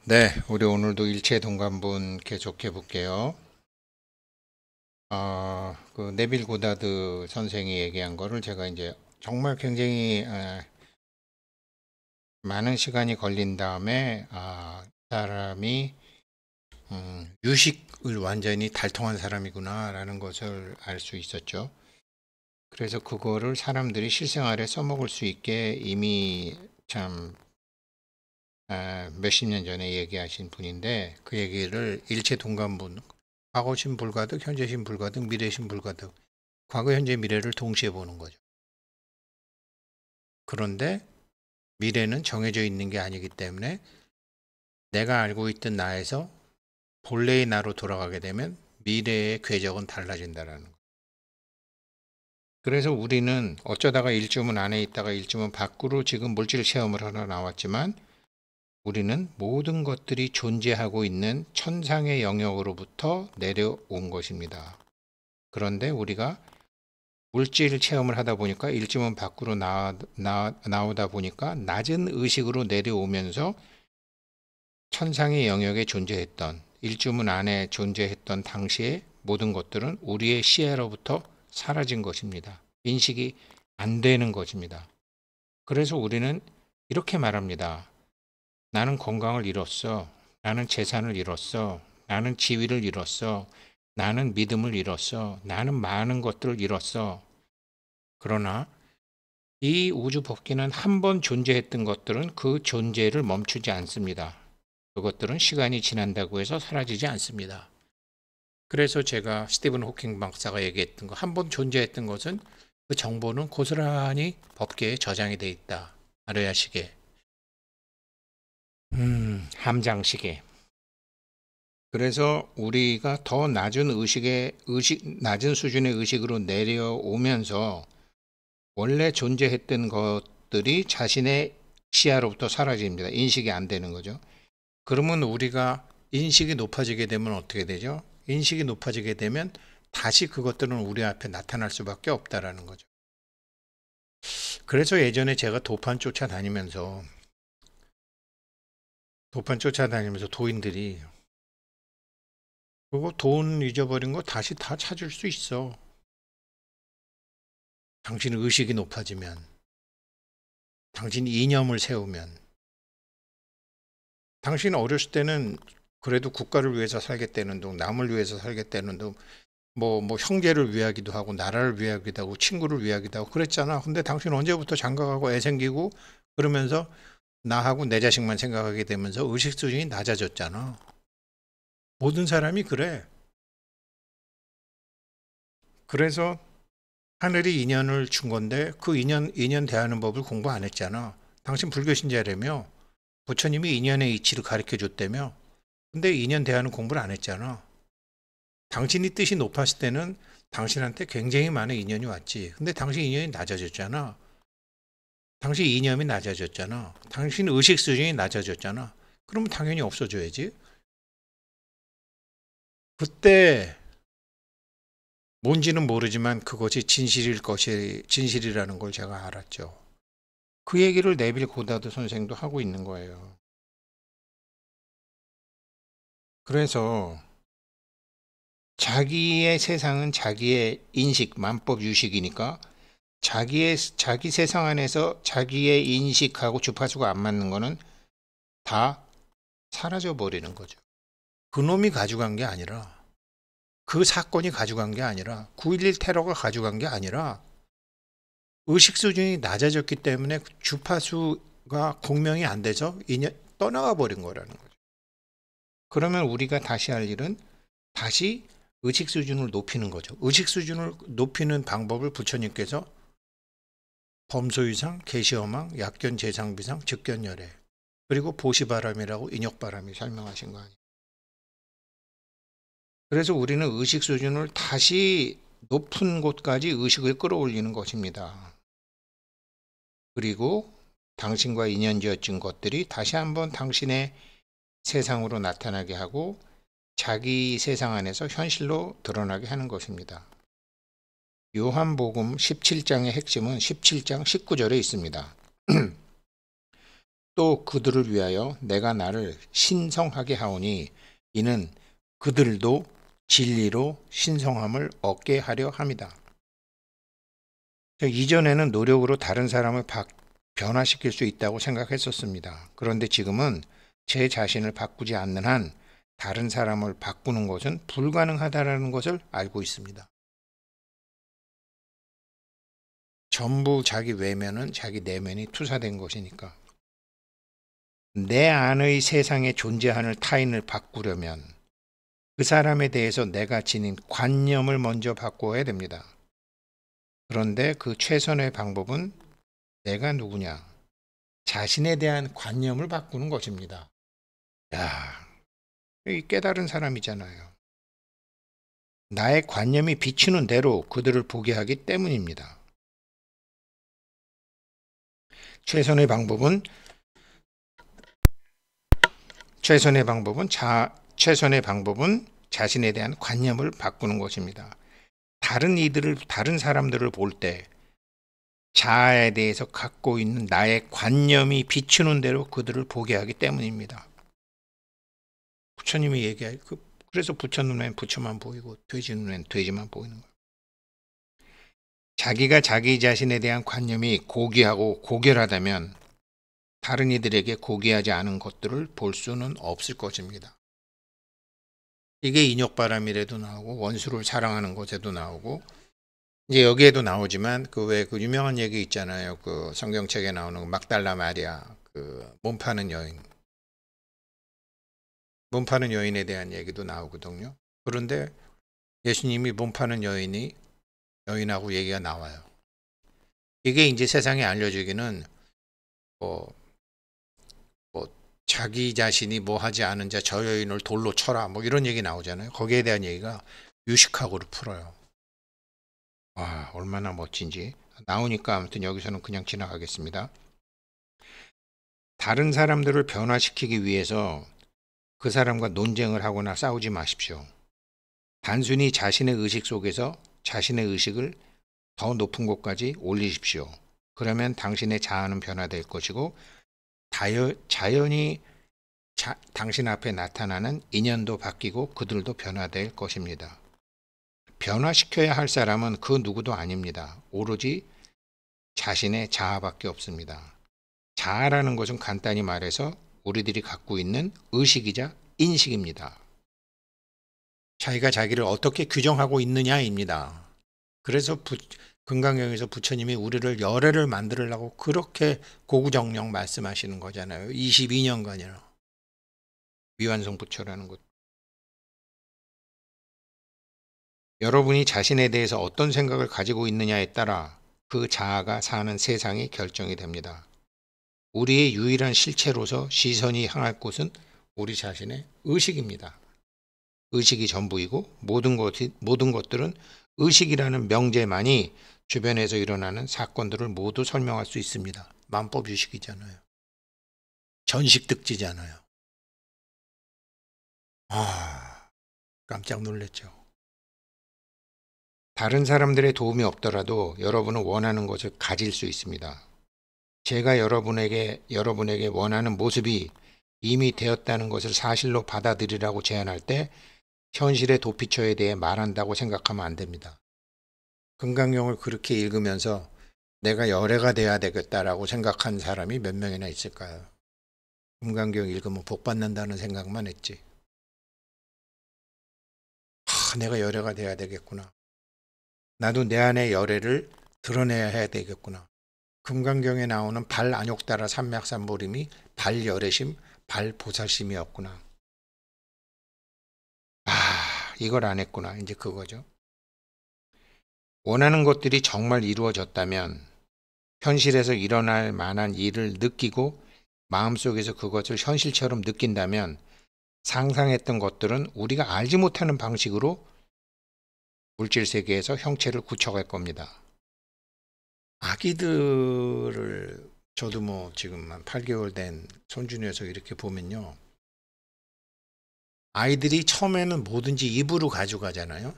네, 우리 오늘도 일체 동관분 계속해 볼게요. 그 네빌 고다드 선생이 얘기한 거를 제가 이제 정말 굉장히 많은 시간이 걸린 다음에 사람이 유식을 완전히 달통한 사람이구나라는 것을 알 수 있었죠. 그래서 그거를 사람들이 실생활에 써먹을 수 있게 이미 참 몇십 년 전에 얘기하신 분인데 그 얘기를 일체 동관분 과거신 불가득, 현재신 불가득, 미래신 불가득, 과거, 현재, 미래를 동시에 보는 거죠. 그런데 미래는 정해져 있는 게 아니기 때문에 내가 알고 있던 나에서 본래의 나로 돌아가게 되면 미래의 궤적은 달라진다라는 거. 그래서 우리는 어쩌다가 일주문 안에 있다가 일주문 밖으로 지금 물질 체험을 하러 나왔지만 우리는 모든 것들이 존재하고 있는 천상의 영역으로부터 내려온 것입니다. 그런데 우리가 물질 체험을 하다 보니까 일주문 밖으로 나오다 보니까 낮은 의식으로 내려오면서 천상의 영역에 존재했던 일주문 안에 존재했던 당시의 모든 것들은 우리의 시야로부터 사라진 것입니다. 인식이 안 되는 것입니다. 그래서 우리는 이렇게 말합니다. 나는 건강을 잃었어. 나는 재산을 잃었어. 나는 지위를 잃었어. 나는 믿음을 잃었어. 나는 많은 것들을 잃었어. 그러나 이 우주 법기는 한 번 존재했던 것들은 그 존재를 멈추지 않습니다. 그것들은 시간이 지난다고 해서 사라지지 않습니다. 그래서 제가 스티븐 호킹 박사가 얘기했던 거, 한 번 존재했던 것은 그 정보는 고스란히 법계에 저장이 돼 있다. 아르야식에, 함장식에. 그래서 우리가 더 낮은 낮은 수준의 의식으로 내려오면서 원래 존재했던 것들이 자신의 시야로부터 사라집니다. 인식이 안 되는 거죠. 그러면 우리가 인식이 높아지게 되면 어떻게 되죠? 인식이 높아지게 되면 다시 그것들은 우리 앞에 나타날 수밖에 없다라는 거죠. 그래서 예전에 제가 도판 쫓아다니면서 도인들이 그거 돈 잊어버린 거 다시 다 찾을 수 있어. 당신 의식이 높아지면, 당신 이념을 세우면, 당신 어렸을 때는 그래도 국가를 위해서 살겠다는 둥, 남을 위해서 살겠다는 둥, 뭐 형제를 위하기도 하고 나라를 위하기도 하고 친구를 위하기도 하고 그랬잖아. 근데 당신 언제부터 장가가고 애 생기고 그러면서 나하고 내 자식만 생각하게 되면서 의식 수준이 낮아졌잖아. 모든 사람이 그래. 그래서 하늘이 인연을 준 건데 그 인연 대하는 법을 공부 안 했잖아. 당신 불교 신자라며 부처님이 인연의 이치를 가르쳐 줬다며. 근데 인연 대하는 공부를 안 했잖아. 당신이 뜻이 높았을 때는 당신한테 굉장히 많은 인연이 왔지. 근데 당신 인연이 낮아졌잖아. 당신 이념이 낮아졌잖아. 당신 의식 수준이 낮아졌잖아. 그러면 당연히 없어져야지. 그때 뭔지는 모르지만 그것이 진실이라는 걸 제가 알았죠. 그 얘기를 네빌 고다드 선생도 하고 있는 거예요. 그래서 자기의 세상은 자기의 인식, 만법 유식이니까 자기 세상 안에서 자기의 인식하고 주파수가 안 맞는 거는 다 사라져 버리는 거죠. 그놈이 가져간 게 아니라 그 사건이 가져간 게 아니라 9.11 테러가 가져간 게 아니라 의식 수준이 낮아졌기 때문에 주파수가 공명이 안 돼서 떠나가 버린 거라는 거죠. 그러면 우리가 다시 할 일은 다시 의식 수준을 높이는 거죠. 의식 수준을 높이는 방법을 부처님께서 범소유상, 계시어망, 약견 재상비상, 즉견열애 그리고 보시바람이라고 인욕바람이 설명하신 거 아니에요. 그래서 우리는 의식 수준을 다시 높은 곳까지 의식을 끌어올리는 것입니다. 그리고 당신과 인연지어진 것들이 다시 한번 당신의 세상으로 나타나게 하고 자기 세상 안에서 현실로 드러나게 하는 것입니다. 요한복음 17장의 핵심은 17장 19절에 있습니다. 또 그들을 위하여 내가 나를 신성하게 하오니 이는 그들도 진리로 신성함을 얻게 하려 함이다. 이전에는 노력으로 다른 사람을 변화시킬 수 있다고 생각했었습니다. 그런데 지금은 제 자신을 바꾸지 않는 한 다른 사람을 바꾸는 것은 불가능하다는 것을 알고 있습니다. 전부 자기 외면은 자기 내면이 투사된 것이니까. 내 안의 세상에 존재하는 타인을 바꾸려면 그 사람에 대해서 내가 지닌 관념을 먼저 바꿔야 됩니다. 그런데 그 최선의 방법은 내가 누구냐? 자신에 대한 관념을 바꾸는 것입니다. 야, 이 깨달은 사람이잖아요. 나의 관념이 비추는 대로 그들을 보게 하기 때문입니다. 최선의 방법은 자신에 대한 관념을 바꾸는 것입니다. 다른 사람들을 볼 때 자아에 대해서 갖고 있는 나의 관념이 비추는 대로 그들을 보게 하기 때문입니다. 부처님이 그래서 부처 눈엔 부처만 보이고 돼지 눈엔 돼지만 보이는 거예요. 자기가 자기 자신에 대한 관념이 고귀하고 고결하다면 다른 이들에게 고귀하지 않은 것들을 볼 수는 없을 것입니다. 이게 인욕바람이라도 나오고 원수를 사랑하는 것에도 나오고 이제 여기에도 나오지만 그 유명한 얘기 있잖아요. 그 성경책에 나오는 막달라 마리아 몸 파는 여인에 대한 얘기도 나오거든요. 그런데 예수님이 몸 파는 여인하고 얘기가 나와요. 이게 이제 세상에 알려지기는 자기 자신이 뭐 하지 않은 자 저 여인을 돌로 쳐라 이런 얘기 나오잖아요. 거기에 대한 얘기가 유식학으로 풀어요. 와, 얼마나 멋진지. 나오니까 아무튼 여기서는 그냥 지나가겠습니다. 다른 사람들을 변화시키기 위해서 그 사람과 논쟁을 하거나 싸우지 마십시오. 단순히 자신의 의식 속에서 자신의 의식을 더 높은 곳까지 올리십시오. 그러면 당신의 자아는 변화될 것이고 자연히 당신 앞에 나타나는 인연도 바뀌고 그들도 변화될 것입니다. 변화시켜야 할 사람은 그 누구도 아닙니다. 오로지 자신의 자아밖에 없습니다. 자아라는 것은 간단히 말해서 우리들이 갖고 있는 의식이자 인식입니다. 자기가 자기를 어떻게 규정하고 있느냐입니다. 그래서 금강경에서 부처님이 우리를 열애를 만들려고 그렇게 고구정령 말씀하시는 거잖아요. 22년간이나. 위완성 부처라는 것. 여러분이 자신에 대해서 어떤 생각을 가지고 있느냐에 따라 그 자아가 사는 세상이 결정이 됩니다. 우리의 유일한 실체로서 시선이 향할 곳은 우리 자신의 의식입니다. 의식이 전부이고 모든 것들은 의식이라는 명제만이 주변에서 일어나는 사건들을 모두 설명할 수 있습니다. 만법유식이잖아요. 전식득지잖아요. 깜짝 놀랐죠. 다른 사람들의 도움이 없더라도 여러분은 원하는 것을 가질 수 있습니다. 제가 여러분에게 원하는 모습이 이미 되었다는 것을 사실로 받아들이라고 제안할 때 현실의 도피처에 대해 말한다고 생각하면 안 됩니다. 금강경을 그렇게 읽으면서 내가 열애가 돼야 되겠다라고 생각한 사람이 몇 명이나 있을까요? 금강경 읽으면 복 받는다는 생각만 했지. 내가 열애가 돼야 되겠구나. 나도 내 안의 열애를 드러내야 해야 되겠구나. 금강경에 나오는 발안욕다라 삼맥삼보림이 발열애심, 발보살심이었구나. 이걸 안 했구나. 이제 그거죠. 원하는 것들이 정말 이루어졌다면 현실에서 일어날 만한 일을 느끼고 마음속에서 그것을 현실처럼 느낀다면 상상했던 것들은 우리가 알지 못하는 방식으로 물질 세계에서 형체를 굳혀갈 겁니다. 아기들을 저도 지금 한 8개월 된 손주 녀석 이렇게 보면요. 아이들이 처음에는 뭐든지 입으로 가져가잖아요.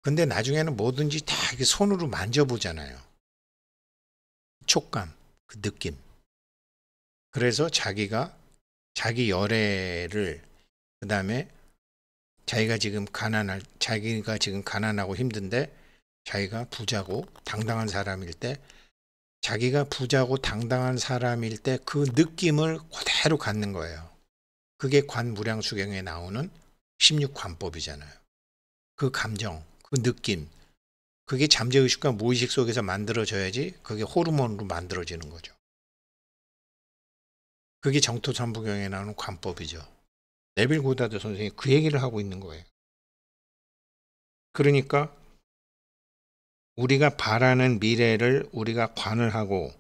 근데 나중에는 뭐든지 다 이렇게 손으로 만져보잖아요. 촉감, 그 느낌. 그래서 자기가 자기 열애를, 그 다음에 자기가 지금 가난하고 힘든데 자기가 부자고 당당한 사람일 때, 자기가 부자고 당당한 사람일 때 그 느낌을 그대로 갖는 거예요. 그게 관무량수경에 나오는 16관법이잖아요. 그 감정, 그 느낌, 그게 잠재의식과 무의식 속에서 만들어져야지 그게 호르몬으로 만들어지는 거죠. 그게 정토삼부경에 나오는 관법이죠. 네빌 고다드 선생이 그 얘기를 하고 있는 거예요. 그러니까 우리가 바라는 미래를 우리가 관을 하고,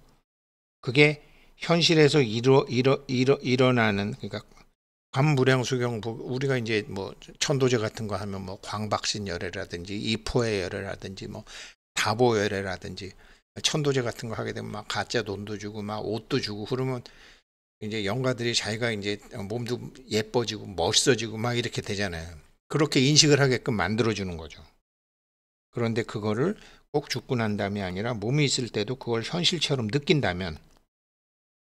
그게 현실에서 일어나는, 그러니까 관무량수경, 우리가 이제 뭐 천도제 같은 거 하면 뭐 광박신 열애라든지 이포의 열애라든지 뭐 다보 열애라든지, 천도제 같은 거 하게 되면 막 가짜 돈도 주고 막 옷도 주고, 그러면 이제 영가들이 자기가 이제 몸도 예뻐지고 멋있어지고 막 이렇게 되잖아요. 그렇게 인식을 하게끔 만들어주는 거죠. 그런데 그거를 꼭 죽고 난 다음이 아니라 몸이 있을 때도 그걸 현실처럼 느낀다면,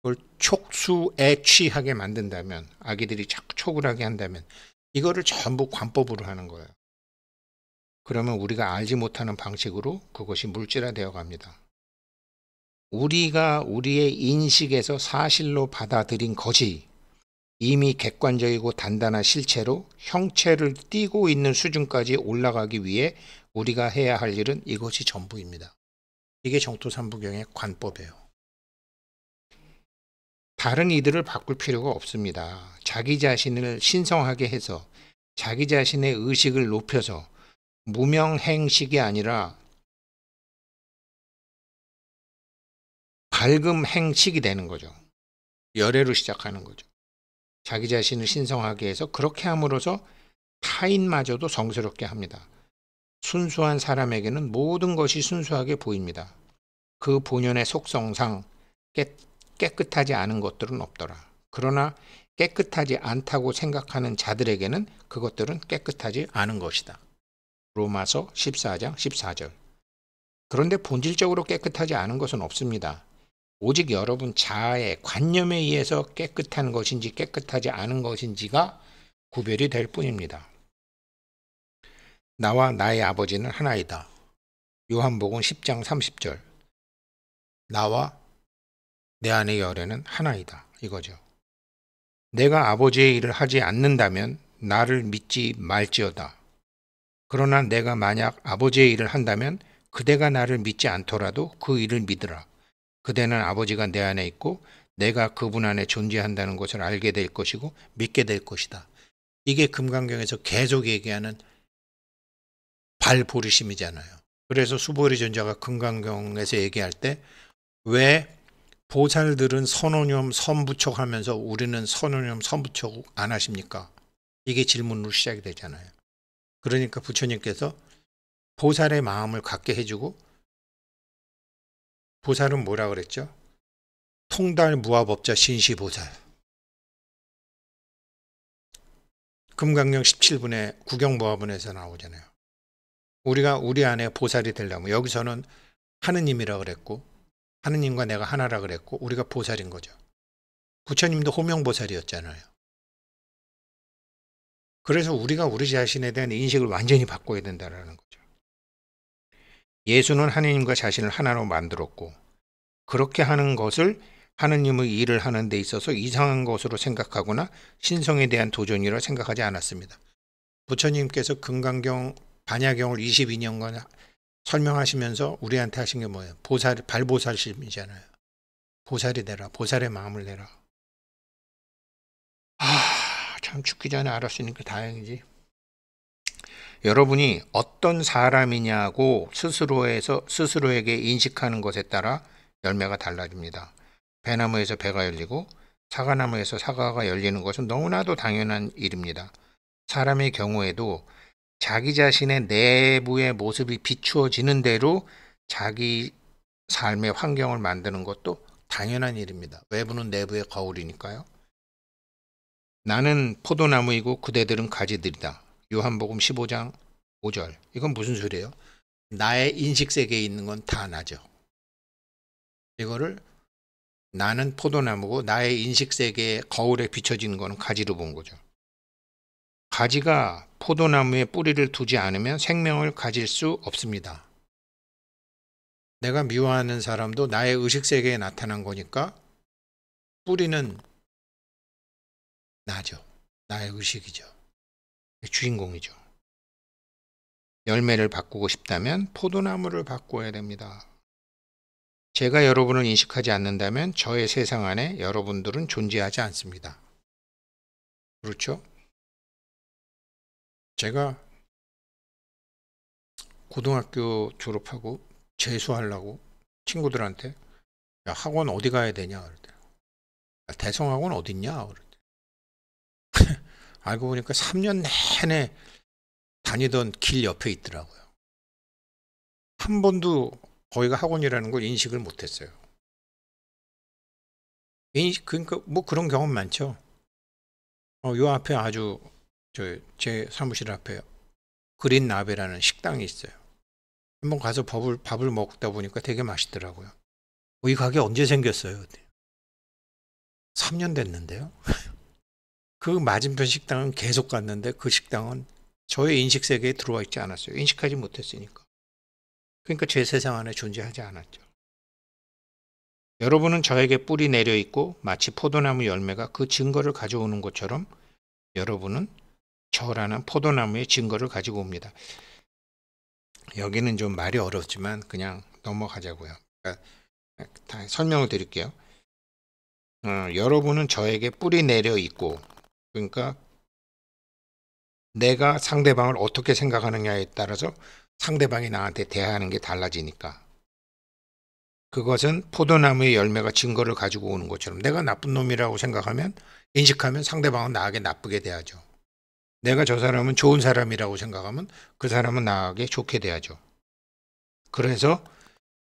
그걸 촉수에 취하게 만든다면, 아기들이 자꾸 촉을 하게 한다면, 이거를 전부 관법으로 하는 거예요. 그러면 우리가 알지 못하는 방식으로 그것이 물질화되어 갑니다. 우리가 우리의 인식에서 사실로 받아들인 것이 이미 객관적이고 단단한 실체로 형체를 띠고 있는 수준까지 올라가기 위해 우리가 해야 할 일은 이것이 전부입니다. 이게 정토삼부경의 관법이에요. 다른 이들을 바꿀 필요가 없습니다. 자기 자신을 신성하게 해서 자기 자신의 의식을 높여서 무명행식이 아니라 밝음행식이 되는 거죠. 열애로 시작하는 거죠. 자기 자신을 신성하게 해서 그렇게 함으로써 타인마저도 성스럽게 합니다. 순수한 사람에게는 모든 것이 순수하게 보입니다. 그 본연의 속성상 깨끗하지 않은 것들은 없더라. 그러나 깨끗하지 않다고 생각하는 자들에게는 그것들은 깨끗하지 않은 것이다. 로마서 14장 14절. 그런데 본질적으로 깨끗하지 않은 것은 없습니다. 오직 여러분 자아의 관념에 의해서 깨끗한 것인지 깨끗하지 않은 것인지가 구별이 될 뿐입니다. 나와 나의 아버지는 하나이다. 요한복음 10장 30절. 나와 내 안의 열애는 하나이다. 이거죠. 내가 아버지의 일을 하지 않는다면 나를 믿지 말지어다. 그러나 내가 만약 아버지의 일을 한다면 그대가 나를 믿지 않더라도 그 일을 믿으라. 그대는 아버지가 내 안에 있고 내가 그분 안에 존재한다는 것을 알게 될 것이고 믿게 될 것이다. 이게 금강경에서 계속 얘기하는 발보리심이잖아요. 그래서 수보리 전자가 금강경에서 얘기할 때 왜 보살들은 선오념 선부촉 하면서 우리는 선오념 선부촉 안 하십니까? 이게 질문으로 시작이 되잖아요. 그러니까 부처님께서 보살의 마음을 갖게 해주고, 보살은 뭐라 그랬죠? 통달무아법자 신시보살. 금강경 17분에 구경보화분에서 나오잖아요. 우리가 우리 안에 보살이 되려면, 여기서는 하느님이라 그랬고 하느님과 내가 하나라 그랬고 우리가 보살인 거죠. 부처님도 호명보살이었잖아요. 그래서 우리가 우리 자신에 대한 인식을 완전히 바꿔야 된다는 거죠. 예수는 하느님과 자신을 하나로 만들었고, 그렇게 하는 것을 하느님의 일을 하는 데 있어서 이상한 것으로 생각하거나 신성에 대한 도전이라 생각하지 않았습니다. 부처님께서 금강경 반야경을 22년간 설명하시면서 우리한테 하신 게 뭐예요? 발보살심이잖아요. 보살이 되라. 보살의 마음을 내라. 참 죽기 전에 알았으니까 다행이지. 여러분이 어떤 사람이냐고 스스로에게 인식하는 것에 따라 열매가 달라집니다. 배나무에서 배가 열리고 사과나무에서 사과가 열리는 것은 너무나도 당연한 일입니다. 사람의 경우에도 자기 자신의 내부의 모습이 비추어지는 대로 자기 삶의 환경을 만드는 것도 당연한 일입니다. 외부는 내부의 거울이니까요. 나는 포도나무이고 그대들은 가지들이다. 요한복음 15장 5절. 이건 무슨 소리예요? 나의 인식세계에 있는 건 다 나죠. 이거를 나는 포도나무고 나의 인식세계의 거울에 비춰지는 거는 가지로 본 거죠. 가지가 포도나무에 뿌리를 두지 않으면 생명을 가질 수 없습니다. 내가 미워하는 사람도 나의 의식세계에 나타난 거니까 뿌리는 나죠. 나의 의식이죠. 주인공이죠. 열매를 바꾸고 싶다면 포도나무를 바꿔야 됩니다. 제가 여러분을 인식하지 않는다면 저의 세상 안에 여러분들은 존재하지 않습니다. 그렇죠? 제가 고등학교 졸업하고 재수하려고 친구들한테 야, 학원 어디 가야 되냐 그랬더니 대성학원 어딨냐 그랬더니 알고 보니까 3년 내내 다니던 길 옆에 있더라고요. 한 번도 거기가 학원이라는 걸 인식을 못했어요. 그러니까 뭐 그런 경험 많죠. 요 앞에 아주 제 사무실 앞에 그린 나베라는 식당이 있어요. 한번 가서 밥을 먹다 보니까 되게 맛있더라고요. 이 가게 언제 생겼어요? 3년 됐는데요. 그 맞은편 식당은 계속 갔는데 그 식당은 저의 인식 세계에 들어와 있지 않았어요. 인식하지 못했으니까. 그러니까 제 세상 안에 존재하지 않았죠. 여러분은 저에게 뿌리 내려 있고 마치 포도나무 열매가 그 증거를 가져오는 것처럼 여러분은 저라는 포도나무의 증거를 가지고 옵니다. 여기는 좀 말이 어렵지만 그냥 넘어가자고요. 그러니까 다 설명을 드릴게요. 여러분은 저에게 뿌리 내려 있고, 그러니까 내가 상대방을 어떻게 생각하느냐에 따라서 상대방이 나한테 대하는 게 달라지니까. 그것은 포도나무의 열매가 증거를 가지고 오는 것처럼 내가 나쁜 놈이라고 생각하면 인식하면 상대방은 나에게 나쁘게 대하죠. 내가 저 사람은 좋은 사람이라고 생각하면 그 사람은 나에게 좋게 대하죠. 그래서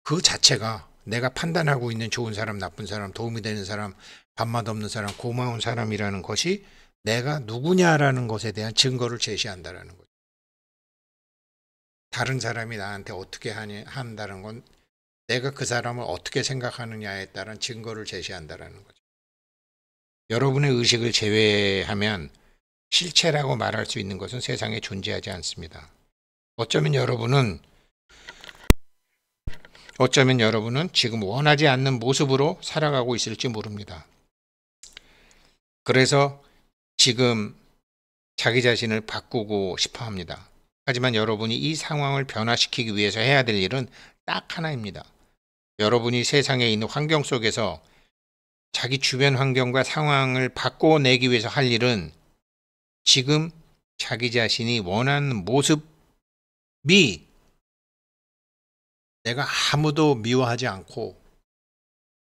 그 자체가 내가 판단하고 있는 좋은 사람, 나쁜 사람, 도움이 되는 사람, 밥맛 없는 사람, 고마운 사람이라는 것이 내가 누구냐라는 것에 대한 증거를 제시한다라는 거죠. 다른 사람이 나한테 어떻게 한다는 건 내가 그 사람을 어떻게 생각하느냐에 따른 증거를 제시한다라는 거죠. 여러분의 의식을 제외하면 실체라고 말할 수 있는 것은 세상에 존재하지 않습니다. 어쩌면 여러분은 지금 원하지 않는 모습으로 살아가고 있을지 모릅니다. 그래서 지금 자기 자신을 바꾸고 싶어 합니다. 하지만 여러분이 이 상황을 변화시키기 위해서 해야 될 일은 딱 하나입니다. 여러분이 세상에 있는 환경 속에서 자기 주변 환경과 상황을 바꿔내기 위해서 할 일은 지금 자기 자신이 원하는 모습이 내가 아무도 미워하지 않고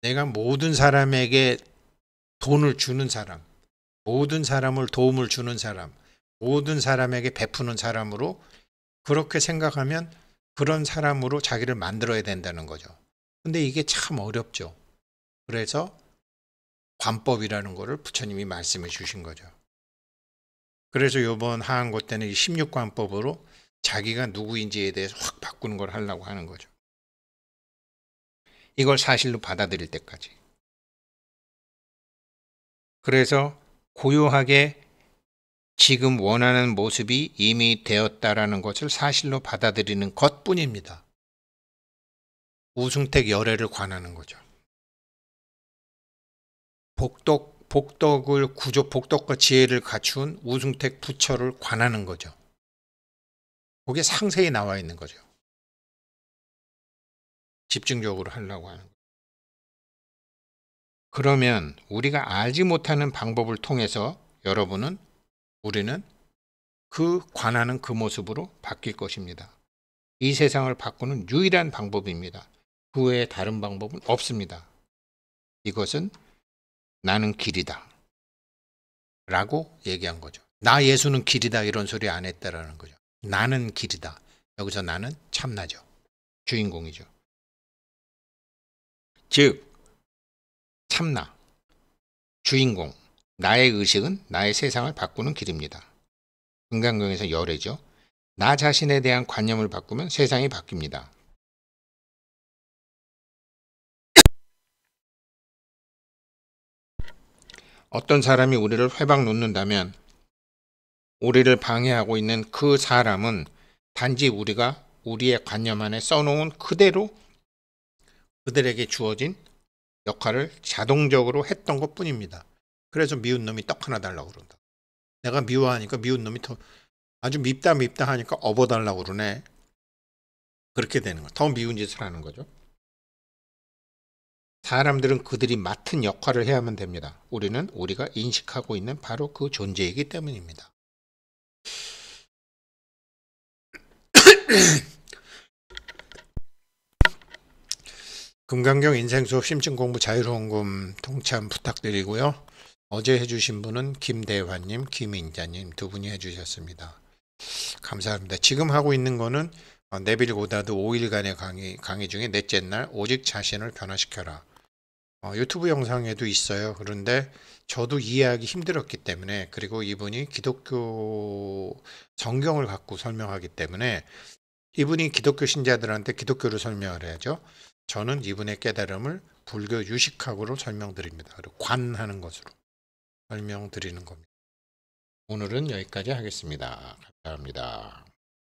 내가 모든 사람에게 돈을 주는 사람, 모든 사람을 도움을 주는 사람, 모든 사람에게 베푸는 사람으로 그렇게 생각하면 그런 사람으로 자기를 만들어야 된다는 거죠. 근데 이게 참 어렵죠. 그래서 관법이라는 거를 부처님이 말씀해 주신 거죠. 그래서 이번 하한고 때는 이 16관법으로 자기가 누구인지에 대해서 확 바꾸는 걸 하려고 하는 거죠. 이걸 사실로 받아들일 때까지. 그래서 고요하게 지금 원하는 모습이 이미 되었다라는 것을 사실로 받아들이는 것뿐입니다. 우승택 열애를 관하는 거죠. 복덕과 지혜를 갖춘 우승택 부처를 관하는 거죠. 그게 상세히 나와 있는 거죠. 집중적으로 하려고 하는 거죠. 그러면 우리가 알지 못하는 방법을 통해서 우리는 그 관하는 그 모습으로 바뀔 것입니다. 이 세상을 바꾸는 유일한 방법입니다. 그 외에 다른 방법은 없습니다. 이것은 나는 길이다 라고 얘기한 거죠. 나 예수는 길이다 이런 소리 안 했다라는 거죠. 나는 길이다. 여기서 나는 참나죠. 주인공이죠. 즉 참나, 주인공, 나의 의식은 나의 세상을 바꾸는 길입니다. 금강경에서 열애죠. 나 자신에 대한 관념을 바꾸면 세상이 바뀝니다. 어떤 사람이 우리를 회방 놓는다면 우리를 방해하고 있는 그 사람은 단지 우리가 우리의 관념 안에 써놓은 그대로 그들에게 주어진 역할을 자동적으로 했던 것 뿐입니다. 그래서 미운 놈이 떡 하나 달라고 그런다. 내가 미워하니까 미운 놈이 더 아주 밉다 하니까 업어달라고 그러네. 그렇게 되는 거예요. 더 미운 짓을 하는 거죠. 사람들은 그들이 맡은 역할을 해야만 됩니다. 우리는 우리가 인식하고 있는 바로 그 존재이기 때문입니다. 금강경 인생수업 심층공부 자유로운금 동참 부탁드리고요. 어제 해주신 분은 김대환님, 김인자님 두 분이 해주셨습니다. 감사합니다. 지금 하고 있는 거는 네빌 고다드 5일간의 강의 중에 넷째 날 오직 자신을 변화시켜라. 유튜브 영상에도 있어요. 그런데 저도 이해하기 힘들었기 때문에, 그리고 이분이 기독교 성경을 갖고 설명하기 때문에 이분이 기독교 신자들한테 기독교를 설명을 해야죠. 저는 이분의 깨달음을 불교 유식학으로 설명드립니다. 그리고 관하는 것으로 설명드리는 겁니다. 오늘은 여기까지 하겠습니다. 감사합니다.